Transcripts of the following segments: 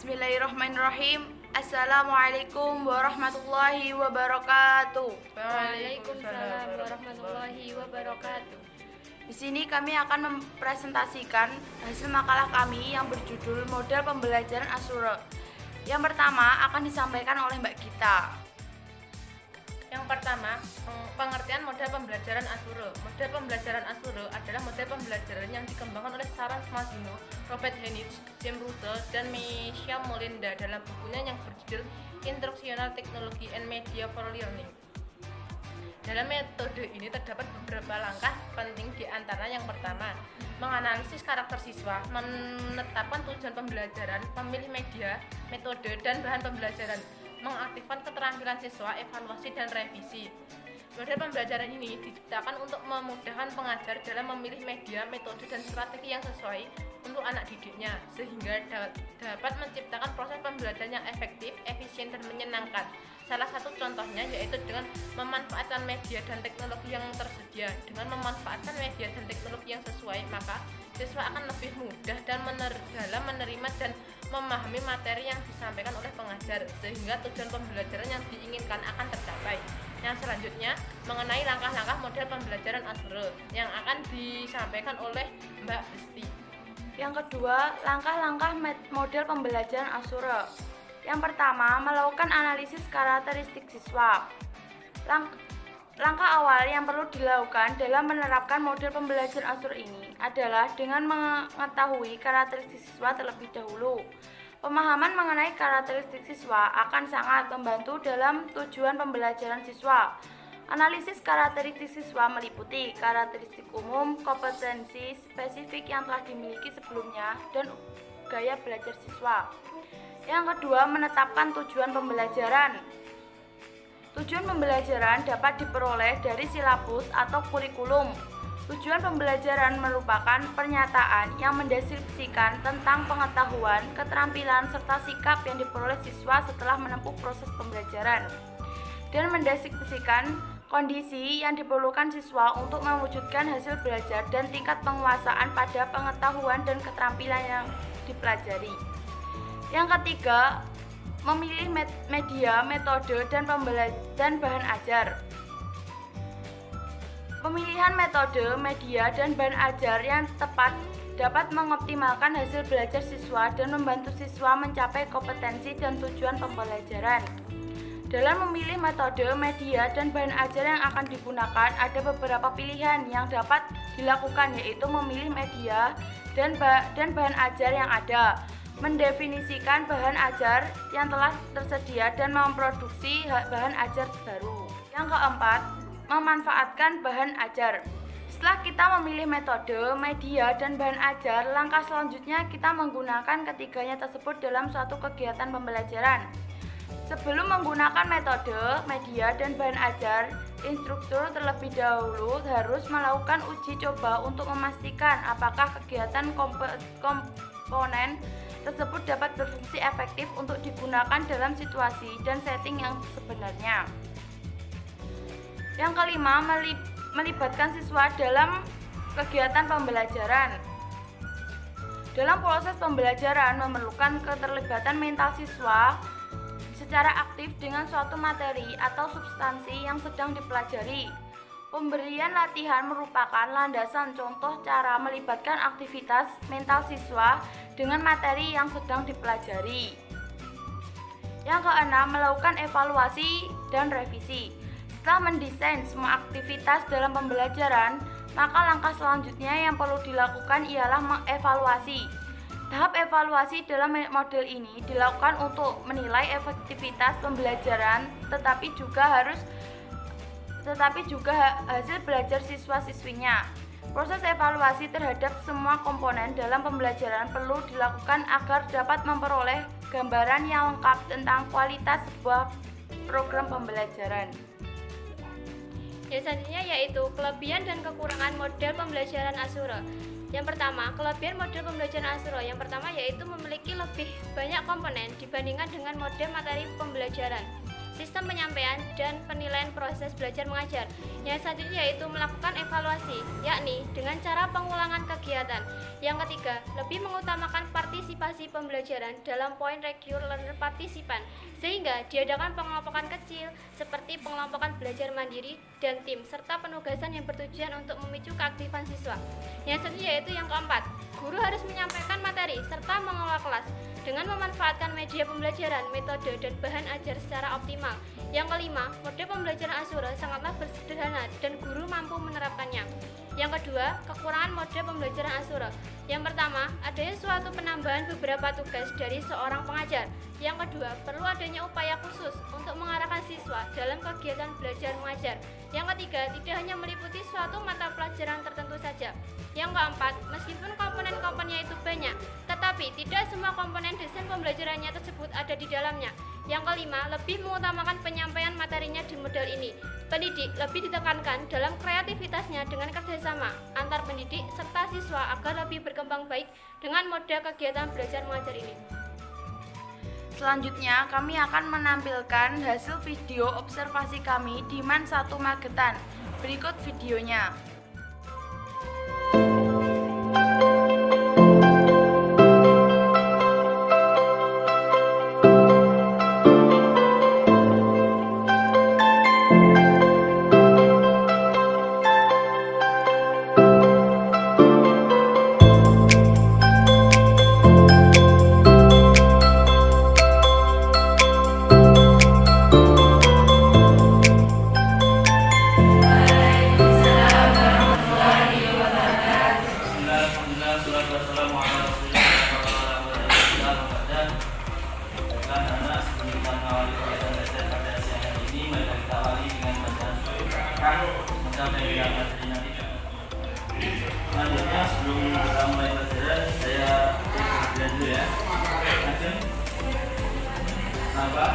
Bismillahirrahmanirrahim. Assalamualaikum warahmatullahi wabarakatuh. Waalaikumsalam warahmatullahi wabarakatuh. Di sini kami akan mempresentasikan hasil makalah kami yang berjudul Model Pembelajaran Azure. Yang pertama akan disampaikan oleh Mbak Gita. Yang pertama, pengertian model pembelajaran Azure. Model pembelajaran Azure adalah model pembelajaran yang dikembangkan oleh Sarah Smadino, Robert Hennig, James Russell, dan Misha Molinda dalam bukunya yang berjudul Instructional Technology and Media for Learning. Dalam metode ini terdapat beberapa langkah penting, di antara yang pertama, menganalisis karakter siswa, menetapkan tujuan pembelajaran, memilih media, metode, dan bahan pembelajaran, mengaktifkan keterampilan siswa, evaluasi, dan revisi. Model pembelajaran ini diciptakan untuk memudahkan pengajar dalam memilih media, metode, dan strategi yang sesuai untuk anak didiknya, sehingga dapat menciptakan proses pembelajaran yang efektif, efisien, dan menyenangkan. Salah satu contohnya yaitu dengan memanfaatkan media dan teknologi yang tersedia. Dengan memanfaatkan media dan teknologi yang sesuai, maka siswa akan lebih mudah dan dalam menerima dan memahami materi yang disampaikan oleh pengajar, sehingga tujuan pembelajaran yang diinginkan akan tercapai. Yang selanjutnya, mengenai langkah-langkah model pembelajaran Azure yang akan disampaikan oleh Mbak Besti. Yang kedua, langkah-langkah model pembelajaran Azure. Yang pertama, melakukan analisis karakteristik siswa. Langkah awal yang perlu dilakukan dalam menerapkan model pembelajaran Azure ini adalah dengan mengetahui karakteristik siswa terlebih dahulu. Pemahaman mengenai karakteristik siswa akan sangat membantu dalam tujuan pembelajaran siswa. Analisis karakteristik siswa meliputi karakteristik umum, kompetensi spesifik yang telah dimiliki sebelumnya, dan gaya belajar siswa. Yang kedua, menetapkan tujuan pembelajaran. Tujuan pembelajaran dapat diperoleh dari silabus atau kurikulum. Tujuan pembelajaran merupakan pernyataan yang mendeskripsikan tentang pengetahuan, keterampilan, serta sikap yang diperoleh siswa setelah menempuh proses pembelajaran, dan mendeskripsikan kondisi yang diperlukan siswa untuk mewujudkan hasil belajar dan tingkat penguasaan pada pengetahuan dan keterampilan yang dipelajari. Yang ketiga, memilih media, metode, dan bahan ajar. Pemilihan metode, media, dan bahan ajar yang tepat dapat mengoptimalkan hasil belajar siswa dan membantu siswa mencapai kompetensi dan tujuan pembelajaran. Dalam memilih metode, media, dan bahan ajar yang akan digunakan, ada beberapa pilihan yang dapat dilakukan, yaitu memilih media dan bahan ajar yang ada, mendefinisikan bahan ajar yang telah tersedia, dan memproduksi bahan ajar baru. Yang keempat, memanfaatkan bahan ajar. Setelah kita memilih metode, media, dan bahan ajar, langkah selanjutnya kita menggunakan ketiganya tersebut dalam suatu kegiatan pembelajaran. Sebelum menggunakan metode, media, dan bahan ajar, instruktur terlebih dahulu harus melakukan uji coba untuk memastikan apakah kegiatan komponen tersebut dapat berfungsi efektif untuk digunakan dalam situasi dan setting yang sebenarnya. Yang kelima, melibatkan siswa dalam kegiatan pembelajaran. Dalam proses pembelajaran memerlukan keterlibatan mental siswa secara aktif dengan suatu materi atau substansi yang sedang dipelajari. Pemberian latihan merupakan landasan contoh cara melibatkan aktivitas mental siswa dengan materi yang sedang dipelajari. Yang keenam, melakukan evaluasi dan revisi. Setelah mendesain semua aktivitas dalam pembelajaran, maka langkah selanjutnya yang perlu dilakukan ialah mengevaluasi. Tahap evaluasi dalam model ini dilakukan untuk menilai efektivitas pembelajaran, tetapi juga hasil belajar siswa-siswinya. Proses evaluasi terhadap semua komponen dalam pembelajaran perlu dilakukan agar dapat memperoleh gambaran yang lengkap tentang kualitas sebuah program pembelajaran. Yang selanjutnya yaitu kelebihan dan kekurangan model pembelajaran Azure. Yang pertama, kelebihan model pembelajaran Azure. Yang pertama yaitu memiliki lebih banyak komponen dibandingkan dengan model materi pembelajaran, sistem penyampaian dan penilaian proses belajar mengajar. Yang selanjutnya yaitu melakukan evaluasi, yakni dengan cara pengulangan kegiatan. Yang ketiga, lebih mengutamakan partisipasi pembelajaran dalam poin recur learner partisipan, sehingga diadakan pengelompokan kecil seperti pengelompokan belajar mandiri dan tim, serta penugasan yang bertujuan untuk memicu keaktifan siswa. Yang selanjutnya yaitu yang keempat, guru harus menyampaikan materi serta mengelola kelas dengan memanfaatkan media pembelajaran, metode, dan bahan ajar secara optimal. Yang kelima, mode pembelajaran Asura sangatlah sederhana dan guru mampu menerapkannya. Yang kedua, kekurangan mode pembelajaran Asura. Yang pertama, adanya suatu penambahan beberapa tugas dari seorang pengajar. Yang kedua, perlu adanya upaya khusus untuk mengarahkan siswa dalam kegiatan belajar mengajar. Yang ketiga, tidak hanya meliputi suatu mata pelajaran tertentu saja. Yang keempat, meskipun komponen-komponennya itu banyak, tetapi tidak semua komponen desain pembelajarannya tersebut ada di dalamnya. Yang kelima, lebih mengutamakan penyampaian materinya di model ini. Pendidik lebih ditekankan dalam kreativitasnya dengan kerjasama antar pendidik serta siswa agar lebih berkembang baik dengan model kegiatan belajar mengajar ini. Selanjutnya, kami akan menampilkan hasil video observasi kami di MAN 1 Magetan. Berikut videonya. Selanjutnya sebelum kita mulai pelajaran, saya bilang dulu ya. Langsung apa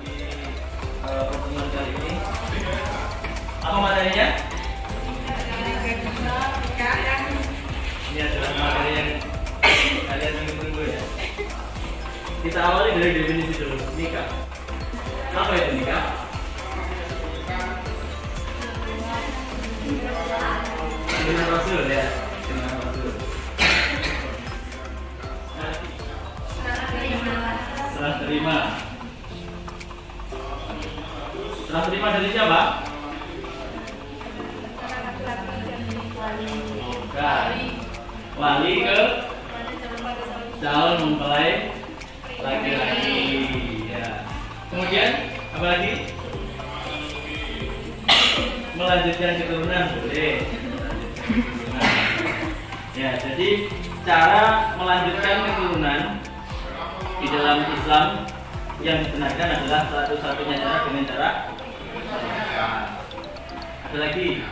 di pertemuan kali ini? Apa materinya? Ini adalah materi yang kalian tunggu ya. Kita awali dari definisi dulu. Nikah. Apa itu nikah? Dengan Rasul ya, dengan Rasul. Serah terima. Serah terima dari siapa? Wali ke calon mempelai laki-laki. Ya. Kemudian apa lagi? Melanjutkan keturunan boleh. Ya, jadi cara melanjutkan keturunan di dalam Islam yang dibenarkan adalah satu-satunya cara dengan cara ada lagi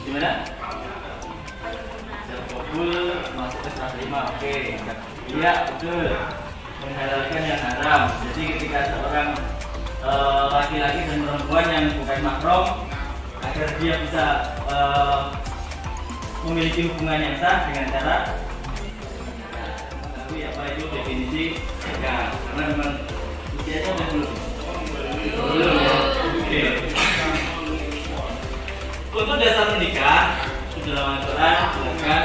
gimana? Kabul masuk ke serah terima, oke. Iya betul, menghalalkan yang haram. Jadi ketika seorang laki-laki dan perempuan yang bukan mahram, agar dia bisa memiliki hubungan yang sah dengan cara mengetahui apa itu definisi nikah. Karena memang usianya sudah belum ya. Oke. Untuk dasar menikah sudah dalam Al-Quran silakan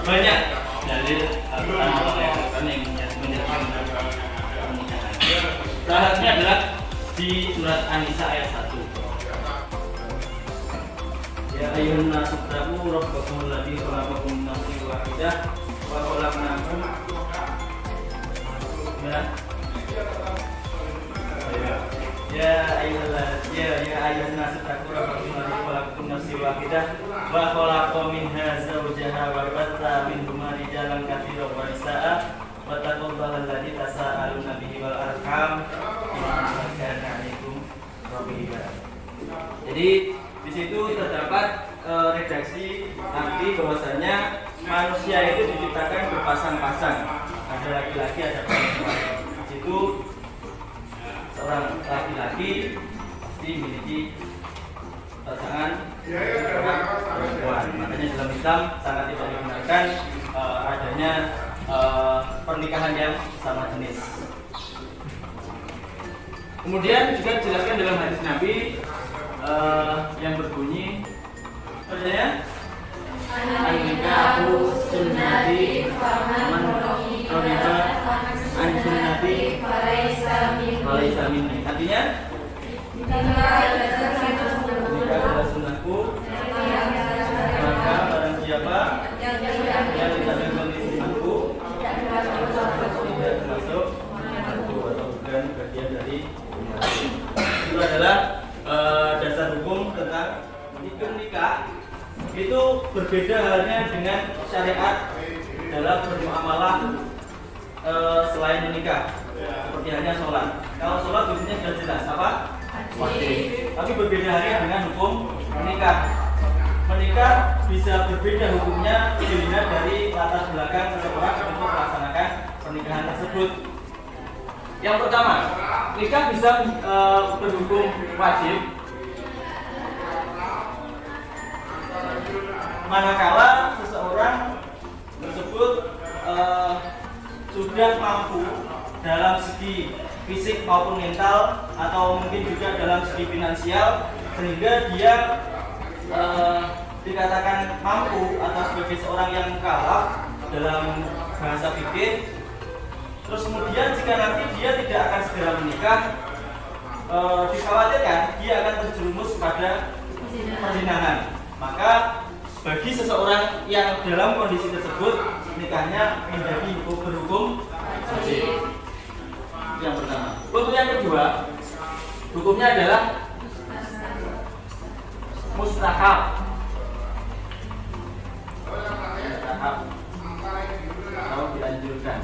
banyak dalil Al-Quran yang menjelaskan pernikahan. Salah satunya adalah di surat An-Nisa ayat 1. Ya ayuhan nasu tabu rabbakum alladzi khalaqakum min nafsin wahidah wa khalaqnakum ya ayuhan nasu tabu rabbakum alladzi khalaqakum min nafsin wahidah wa khalaqa minha zawjaha wa batha minhuma rijalan katsiran wa nisaa'a wa taqullaha alladzi tasaaluna bihi wal arham inna kana 'alaikum raqiba. Jadi di situ terdapat redaksi arti bahwasanya manusia itu diciptakan berpasang-pasang, ada laki-laki ada perempuan. Di situ seorang laki-laki pasti memiliki pasangan perempuan. Makanya dalam Islam sangat tidak dibenarkan adanya pernikahan yang sama jenis. Kemudian juga dijelaskan dalam hadis Nabi yang berbunyi, bacanya, "An-nikahu sunnati man raghiba an sunnati falaysa minni." Artinya, nikah adalah sunnahku, maka barang siapa yang tidak mengikuti sunnahku tidak termasuk aku atau bukan bagian dari umatku. Itu adalah dasar hukum tentang nikah. Itu berbeda halnya dengan syariat dalam bermuamalah selain menikah, seperti halnya sholat. Kalau sholat biasanya sudah jelas apa? Wajib. Tapi berbeda halnya dengan hukum menikah. Menikah bisa berbeda hukumnya dilihat dari latar belakang seseorang untuk melaksanakan pernikahan tersebut. Yang pertama, nikah bisa berhukum wajib manakala seseorang tersebut sudah mampu dalam segi fisik maupun mental, atau mungkin juga dalam segi finansial, sehingga dia dikatakan mampu atau sebagai seorang yang mukallaf dalam bahasa fikih. Terus kemudian jika nanti dia tidak akan segera menikah, dikhawatirkan dia akan terjerumus pada perzinahan. Maka bagi seseorang yang dalam kondisi tersebut, nikahnya menjadi berhukum wajib. Yang pertama. Untuk yang kedua, hukumnya adalah mustahab. Mustahab atau dianjurkan.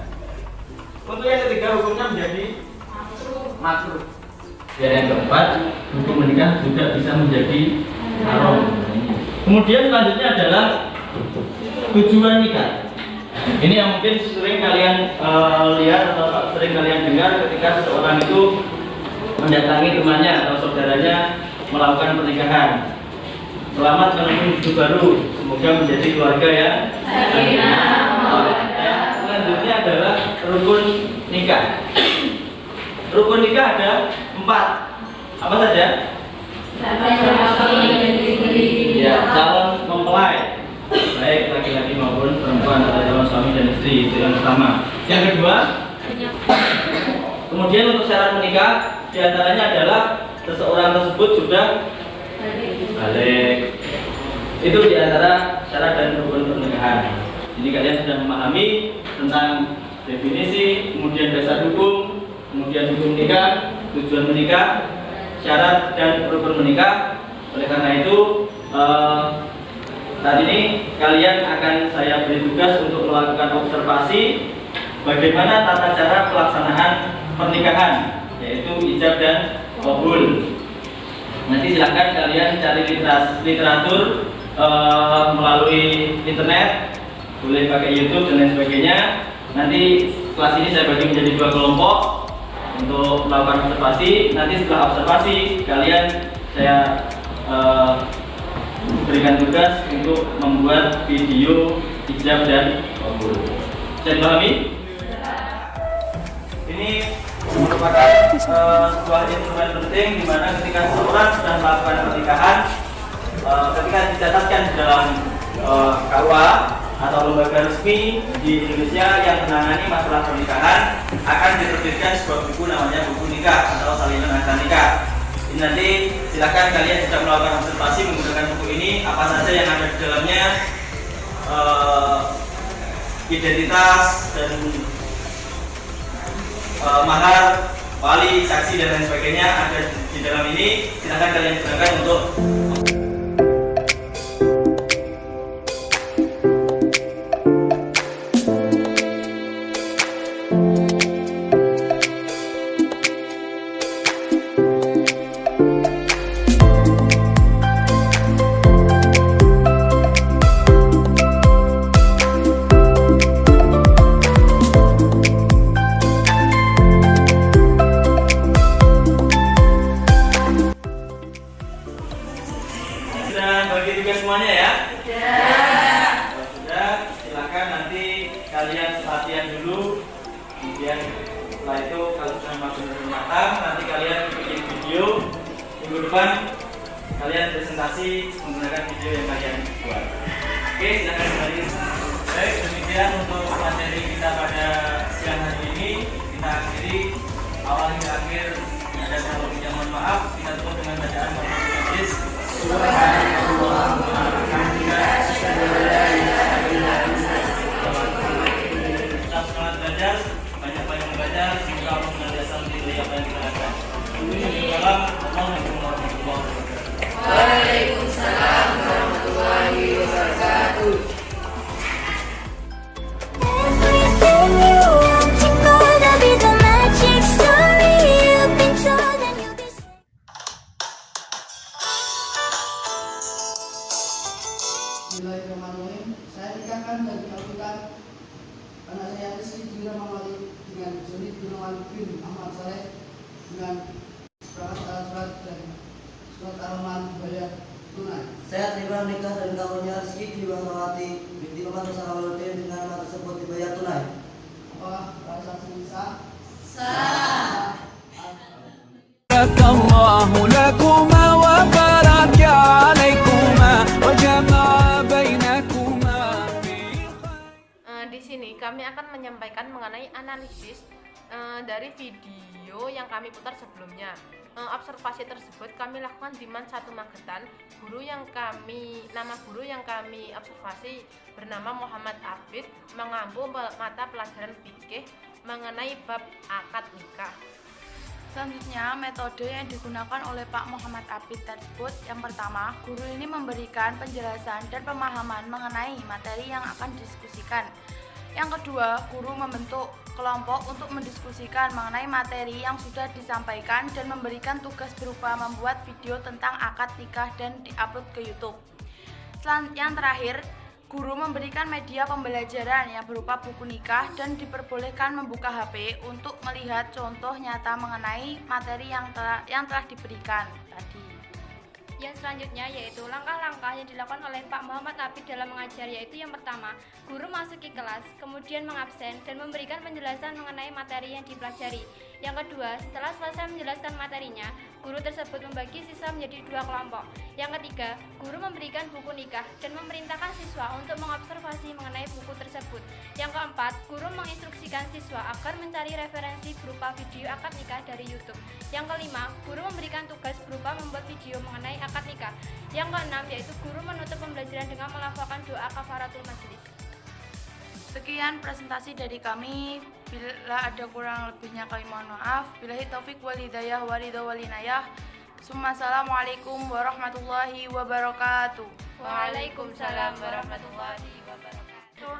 Untuk yang ketiga, hukumnya menjadi makruh. Dan yang keempat, hukum menikah juga bisa menjadi haram. Kemudian selanjutnya adalah tujuan nikah. Ini yang mungkin sering kalian lihat atau sering kalian dengar ketika seseorang itu mendatangi temannya atau saudaranya melakukan pernikahan. Selamat menemui hidup baru, semoga menjadi keluarga ya. Selanjutnya adalah rukun nikah. Rukun nikah ada 4. Apa saja? Ya, calon mempelai, baik laki-laki maupun perempuan, atau calon suami dan istri, itu yang pertama. Yang kedua, kemudian untuk syarat menikah diantaranya adalah seseorang tersebut sudah balik. Itu diantara syarat dan rukun pernikahan. Jadi kalian sudah memahami tentang definisi, kemudian dasar hukum, kemudian hukum nikah, tujuan menikah, syarat dan rukun menikah. Oleh karena itu, saat ini kalian akan saya beri tugas untuk melakukan observasi bagaimana tata cara pelaksanaan pernikahan, yaitu ijab dan qabul. Nanti silakan kalian cari literatur melalui internet, boleh pakai YouTube dan lain sebagainya. Nanti kelas ini saya bagi menjadi 2 kelompok untuk melakukan observasi. Nanti setelah observasi kalian saya berikan tugas untuk membuat video ijab dan qabul. Bisa dipahami? Ini merupakan sebuah instrumen penting di mana ketika seseorang sedang melakukan pernikahan, ketika dicatatkan di dalam KUA atau lembaga resmi di Indonesia yang menangani masalah pernikahan, akan diterbitkan sebuah buku namanya buku nikah atau salinan akad nikah. Ini nanti silakan kalian bisa melakukan observasi menggunakan buku ini, apa saja yang ada di dalamnya, identitas dan mahar, wali, saksi dan lain sebagainya ada di dalam ini. Silakan kalian gunakan untuk semuanya ya? Sudah, silakan nanti kalian latihan dulu, kemudian kalian. Setelah itu kalau sudah benar-benar matang, nanti kalian bikin video. Minggu depan kalian presentasi menggunakan video yang kalian buat. Oke, silakan kembali. Baik, demikian untuk materi kita pada siang hari ini. Kita akhiri awal hingga akhir. Ada kalau tidak mohon maaf. Kita tutup dengan bacaan Fathul Majlis. Tetap semangat belajar, banyak-banyak membaca, semoga Allah senantiasa menjadi apa yang kita lakukan. Assalamualaikum warahmatullahi wabarakatuh. Waalaikumsalam warahmatullahi wabarakatuh. Everything you want to gonna be the magic story you've been told and you'll be. Bismillahirrahmanirrahim. Saya nikahkan dan dikawinkan anak saya Rizky Jira Mamali dengan Joni Gunawan bin Ahmad Saleh dengan surat dan surat alamat bayar tunai. Saya terima nikah dan kawinnya Rizky Jira Mamali binti Muhammad Salahuddin dengan nama tersebut dibayar tunai. Apakah bahasa Indonesia? بارك الله لكما وبارك عليكما وجمع بينكما في Di sini kami akan menyampaikan mengenai analisis dari video yang kami putar sebelumnya. Observasi tersebut kami lakukan di MAN 1 Magetan. Nama guru yang kami observasi bernama Muhammad Abid, mengampu mata pelajaran fikih mengenai bab akad nikah. Selanjutnya, metode yang digunakan oleh Pak Muhammad Abid tersebut. Yang pertama, guru ini memberikan penjelasan dan pemahaman mengenai materi yang akan didiskusikan. Yang kedua, guru membentuk kelompok untuk mendiskusikan mengenai materi yang sudah disampaikan dan memberikan tugas berupa membuat video tentang akad nikah dan diupload ke YouTube. Yang terakhir, guru memberikan media pembelajaran yang berupa buku nikah dan diperbolehkan membuka HP untuk melihat contoh nyata mengenai materi yang telah diberikan tadi. Yang selanjutnya yaitu langkah-langkah yang dilakukan oleh Pak Muhammad Abid dalam mengajar, yaitu yang pertama, guru masuki kelas, kemudian mengabsen dan memberikan penjelasan mengenai materi yang dipelajari. Yang kedua, setelah selesai menjelaskan materinya, guru tersebut membagi siswa menjadi 2 kelompok. Yang ketiga, guru memberikan buku nikah dan memerintahkan siswa untuk mengobservasi mengenai buku tersebut. Yang keempat, guru menginstruksikan siswa agar mencari referensi berupa video akad nikah dari YouTube. Yang kelima, guru memberikan tugas berupa membuat video mengenai akad nikah. Yang keenam, yaitu guru menutup pembelajaran dengan melafalkan doa kafaratul majlis. Sekian presentasi dari kami. Bila ada kurang lebihnya kami mohon maaf. Billahi taufik wal hidayah wa ridha wal inayah. Assalamualaikum warahmatullahi wabarakatuh. Waalaikumsalam warahmatullahi wabarakatuh.